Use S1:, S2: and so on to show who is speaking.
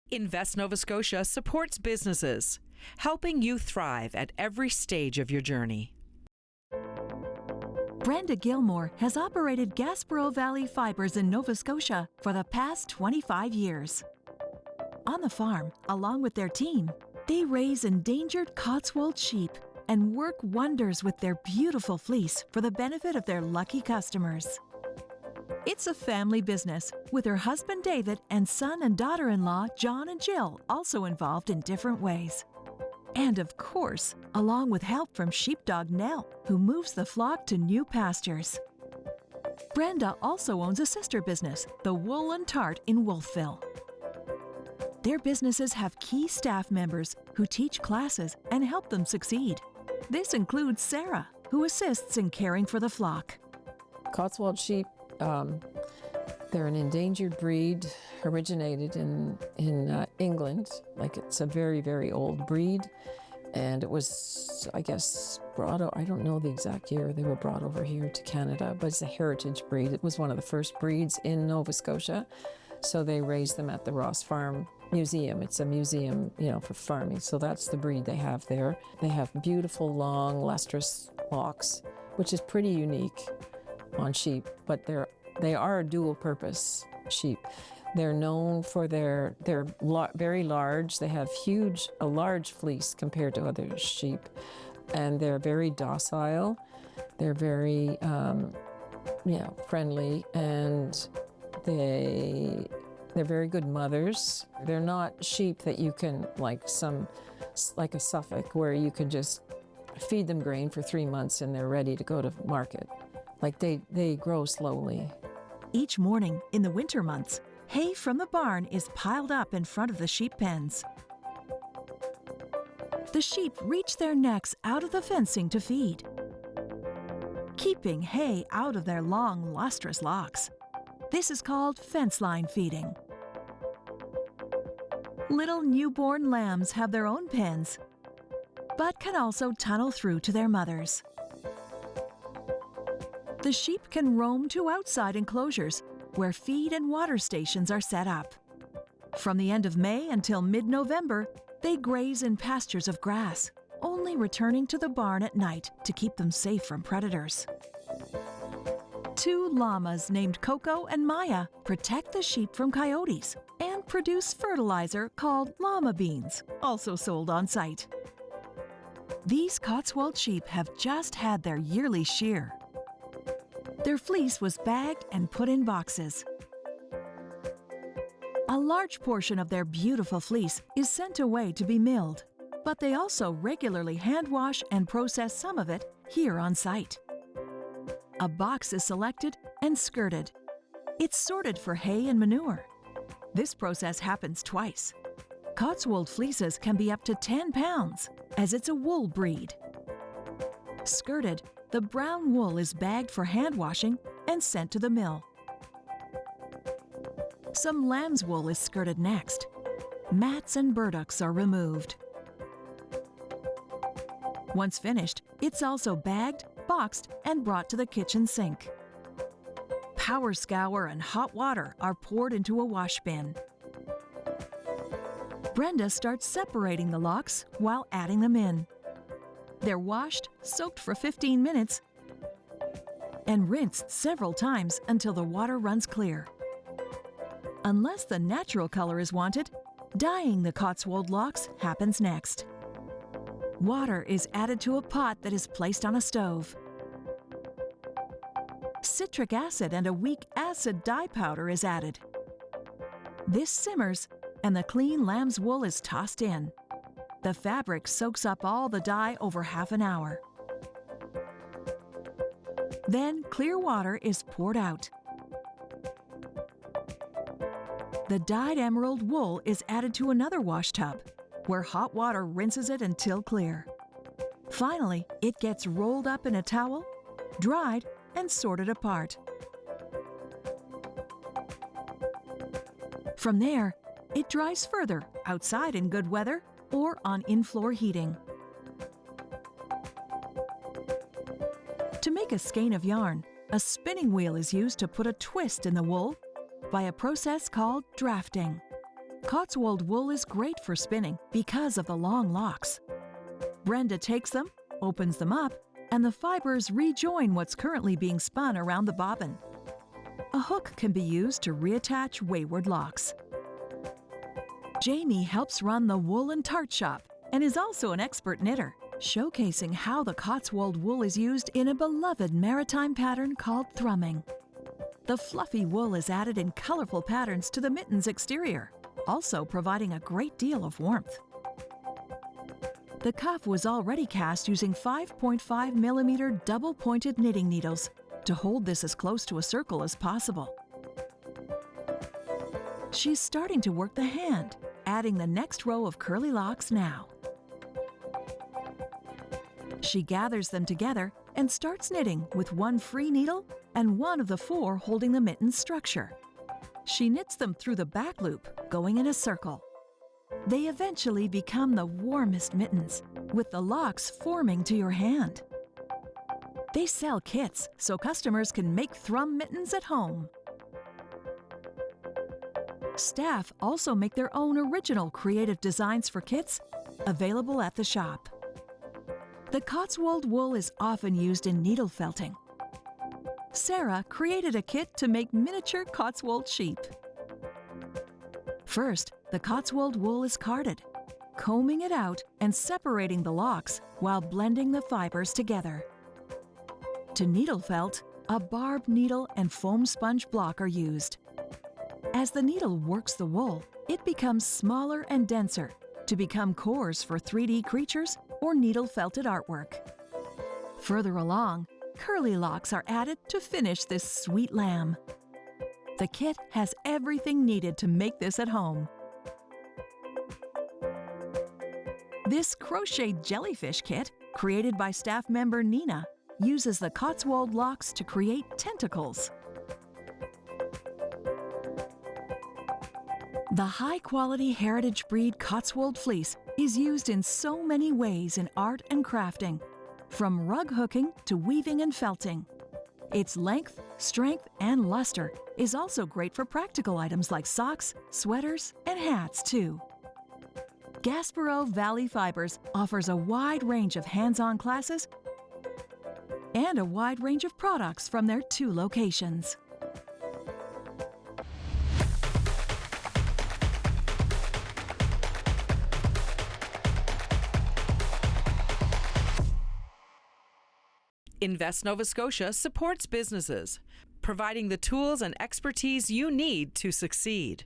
S1: Invest Nova Scotia supports businesses, helping you thrive at every stage of your journey.
S2: Brenda Gilmour has operated Gaspereau Valley Fibres in Nova Scotia for the past 25 years. On the farm, along with their team, they raise endangered Cotswold sheep and work wonders with their beautiful fleece for the benefit of their lucky customers. It's a family business, with her husband David and son and daughter-in-law John and Jill also involved in different ways. And of course, along with help from sheepdog Nell, who moves the flock to new pastures. Brenda also owns a sister business, the Wool and Tart in Wolfville. Their businesses have key staff members who teach classes and help them succeed. This includes Sarah, who assists in caring for the flock.
S3: Cotswold sheep, they're an endangered breed, originated in England. Like, it's a very, very old breed. And it was, I guess, brought out, I don't know the exact year they were brought over here to Canada, but it's a heritage breed. It was one of the first breeds in Nova Scotia. So they raised them at the Ross Farm Museum. It's a museum, for farming. So that's the breed they have there. They have beautiful, long, lustrous locks, which is pretty unique on sheep, but they are a dual-purpose sheep. They're known for they're very large. They have a large fleece compared to other sheep, and they're very docile. They're very, friendly, and they're very good mothers. They're not sheep that you can, like a Suffolk, where you can just feed them grain for 3 months and they're ready to go to market. Like, they grow slowly.
S2: Each morning in the winter months, hay from the barn is piled up in front of the sheep pens. The sheep reach their necks out of the fencing to feed, keeping hay out of their long, lustrous locks. This is called fence line feeding. Little newborn lambs have their own pens, but can also tunnel through to their mothers. The sheep can roam to outside enclosures where feed and water stations are set up. From the end of May until mid-November, they graze in pastures of grass, only returning to the barn at night to keep them safe from predators. 2 llamas named Coco and Maya protect the sheep from coyotes and produce fertilizer called llama beans, also sold on site. These Cotswold sheep have just had their yearly shear. Their fleece was bagged and put in boxes. A large portion of their beautiful fleece is sent away to be milled, but they also regularly hand wash and process some of it here on site. A box is selected and skirted. It's sorted for hay and manure. This process happens twice. Cotswold fleeces can be up to 10 pounds, as it's a wool breed. Skirted, the brown wool is bagged for hand washing and sent to the mill. Some lamb's wool is skirted next. Mats and burdocks are removed. Once finished, it's also bagged, boxed, and brought to the kitchen sink. Power scour and hot water are poured into a wash bin. Brenda starts separating the locks while adding them in. They're washed, soaked for 15 minutes, and rinsed several times until the water runs clear. Unless the natural color is wanted, dyeing the Cotswold locks happens next. Water is added to a pot that is placed on a stove. Citric acid and a weak acid dye powder is added. This simmers, and the clean lamb's wool is tossed in. The fabric soaks up all the dye over half an hour. Then clear water is poured out. The dyed emerald wool is added to another wash tub, where hot water rinses it until clear. Finally, it gets rolled up in a towel, dried, and sorted apart. From there, it dries further outside in good weather or on in-floor heating. To make a skein of yarn, a spinning wheel is used to put a twist in the wool by a process called drafting. Cotswold wool is great for spinning because of the long locks. Brenda takes them, opens them up, and the fibers rejoin what's currently being spun around the bobbin. A hook can be used to reattach wayward locks. Jamie helps run the wool and tart shop and is also an expert knitter, showcasing how the Cotswold wool is used in a beloved maritime pattern called thrumming. The fluffy wool is added in colorful patterns to the mitten's exterior, also providing a great deal of warmth. The cuff was already cast using 5.5mm double-pointed knitting needles to hold this as close to a circle as possible. She's starting to work the hand, adding the next row of curly locks now. She gathers them together and starts knitting with one free needle and one of the four holding the mitten's structure. She knits them through the back loop, going in a circle. They eventually become the warmest mittens, with the locks forming to your hand. They sell kits so customers can make thrum mittens at home. Staff also make their own original creative designs for kits, available at the shop. The Cotswold wool is often used in needle felting. Sarah created a kit to make miniature Cotswold sheep. First, the Cotswold wool is carded, combing it out and separating the locks while blending the fibers together. To needle felt, a barbed needle and foam sponge block are used. As the needle works the wool, it becomes smaller and denser to become cores for 3D creatures or needle-felted artwork. Further along, curly locks are added to finish this sweet lamb. The kit has everything needed to make this at home. This crocheted jellyfish kit, created by staff member Nina, uses the Cotswold locks to create tentacles. The high-quality heritage breed Cotswold fleece is used in so many ways in art and crafting, from rug hooking to weaving and felting. Its length, strength, and luster is also great for practical items like socks, sweaters, and hats, too. Gaspereau Valley Fibres offers a wide range of hands-on classes and a wide range of products from their 2 locations.
S1: Invest Nova Scotia supports businesses, providing the tools and expertise you need to succeed.